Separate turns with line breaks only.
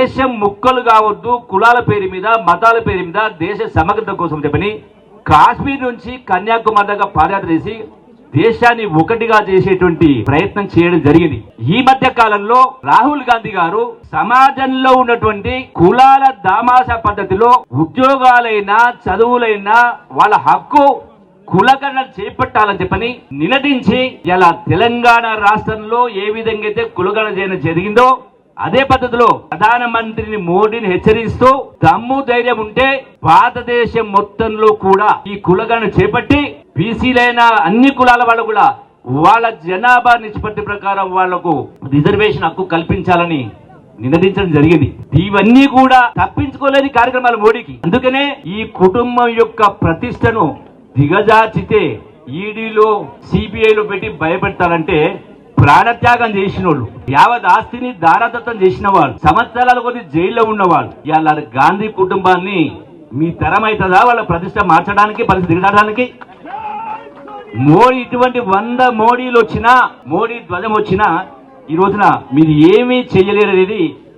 దేశం ముక్కలు కావద్దు, కులాల పేరు మీద, మతాల పేరు మీద, దేశ సమగ్రత కోసం చెప్పని కాశ్మీర్ నుంచి కన్యాకుమారి దాకా పాదయాత్ర చేసి దేశాన్ని ఒకటిగా చేసేటువంటి ప్రయత్నం చేయడం జరిగింది. ఈ మధ్య కాలంలో రాహుల్ గాంధీ గారు సమాజంలో ఉన్నటువంటి కులాల దామాస పద్ధతిలో ఉద్యోగాలైనా చదువులైనా వాళ్ళ హక్కు కులగణన చేపట్టాలని చెప్పని నిలదించి ఇలా తెలంగాణ రాష్ట్రంలో ఏ విధంగా అయితే కులగణన చేయడం జరిగిందో అదే పద్ధతిలో ప్రధానమంత్రిని మోడీని హెచ్చరిస్తూ దమ్ము ధైర్యం ఉంటే భారతదేశం మొత్తంలో కూడా ఈ కులగణన చేపట్టి బీసీలైన అన్ని కులాల వాళ్ళు కూడా వాళ్ళ జనాభా నిష్పత్తి ప్రకారం వాళ్లకు రిజర్వేషన్ హక్కు కల్పించాలని నినదించడం జరిగింది. ఇవన్నీ కూడా తప్పించుకోలేని కార్యక్రమాలు మోడీకి. అందుకనే ఈ కుటుంబం యొక్క ప్రతిష్టను దిగజార్చితే ఈడీలో సిబిఐలో పెట్టి భయపెడతారంటే ప్రాణత్యాగం చేసిన వాళ్ళు, యావత్ ఆస్తిని దారాదత్తం చేసిన వాళ్ళు, సంవత్సరాల కొద్ది జైల్లో ఉన్నవాళ్ళు ఇవాళ గాంధీ కుటుంబాన్ని మీ తరం అవుతుందా వాళ్ళ ప్రతిష్ట మార్చడానికి, పరిస్థితి దిగడానికి? మోడీ ఇటువంటి 100 మోడీలు వచ్చినా, మోడీ ధ్వజం వచ్చినా ఈ రోజున మీరు ఏమీ చెయ్యలేరు అనేది